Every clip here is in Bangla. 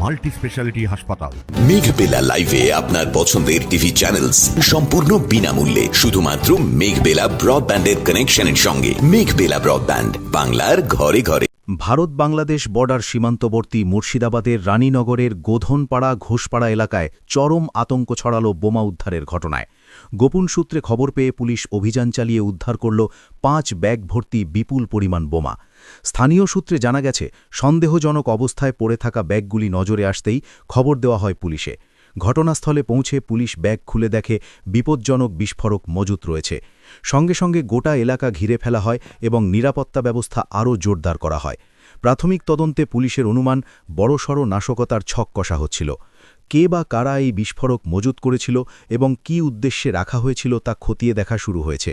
মাল্টি স্পেশালিটি হাসপাতাল। মেঘবেলা লাইভে আপনার পছন্দের টিভি চ্যানেলস সম্পূর্ণ বিনামূল্যে, শুধুমাত্র মেঘবেলা ব্রডব্যান্ডের কানেকশনের সঙ্গে। মেঘবেলা ব্রডব্যান্ড, বাংলার ঘরে ঘরে। ভারত বাংলাদেশ বর্ডার সীমান্তবর্তী মুর্শিদাবাদের রানীনগরের গোধনপাড়া ঘোষপাড়া এলাকায় চরম আতঙ্ক ছড়াল বোমা উদ্ধারের ঘটনায়। গোপন সূত্রে খবর পেয়ে পুলিশ অভিযান চালিয়ে উদ্ধার করল 5 ব্যাগ ভর্তি বিপুল পরিমাণ বোমা। স্থানীয় সূত্রে জানা গেছে, সন্দেহজনক অবস্থায় পড়ে থাকা ব্যাগগুলি নজরে আসতেই খবর দেওয়া হয় পুলিশে। ঘটনাস্থলে পৌঁছে পুলিশ ব্যাগ খুলে দেখে বিপজ্জনক বিস্ফোরক মজুত রয়েছে। সঙ্গে সঙ্গে গোটা এলাকা ঘিরে ফেলা হয় এবং নিরাপত্তা ব্যবস্থা আরও জোরদার করা হয়। প্রাথমিক তদন্তে পুলিশের অনুমান, বড়সড় নাশকতার ছক কষা হচ্ছিল। কে বা কারা এই বিস্ফোরক মজুত করেছিল এবং কী উদ্দেশ্যে রাখা হয়েছিল তা খতিয়ে দেখা শুরু হয়েছে।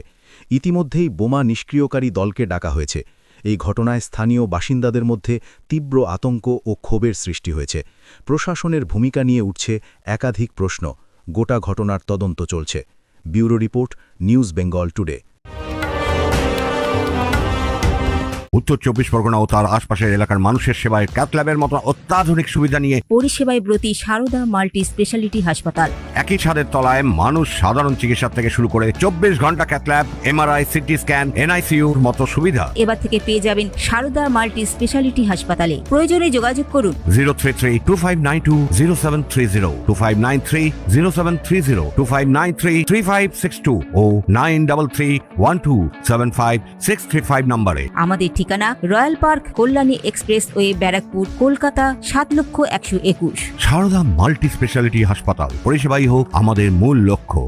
ইতিমধ্যেই বোমা নিষ্ক্রিয়কারী দলকে ডাকা হয়েছে। এই ঘটনায় স্থানীয় বাসিন্দাদের মধ্যে তীব্র আতঙ্ক ও ক্ষোভের সৃষ্টি হয়েছে। প্রশাসনের ভূমিকা নিয়ে উঠছে একাধিক প্রশ্ন। গোটা ঘটনার তদন্ত চলছে। Bureau report, news Bengal today. উত্তর 24 পরগনা ও তার আশপাশের এলাকার মানুষের সেবায় ক্যাথ ল্যাবের মতো অত্যাধুনিক সুবিধা নিয়ে পরিষেবায় ব্রতী সারদা মাল্টি স্পেশালিটি হাসপাতাল। একই ছাদের তলায় মানুষ সাধারণ চিকিৎসা থেকে শুরু করে 24 ঘন্টা cath lab, MRI, CT scan, এনআইসিইউর মতো সুবিধা এবার থেকে পেয়ে যাবেন সারদা মাল্টি স্পেশালিটি হাসপাতালে। প্রয়োজনে যোগাযোগ করুন 033-2592-0730, 2593-0730, 2593-3562 ও 9331275635 নম্বরে। আমাদের ঠিকানা royal park, Kalyani expressway, Barrackpore, Kolkata 7,121,000। Sarada multi speciality হাসপাতাল, পরিষেবাই হোক আমাদের মূল লক্ষ্য।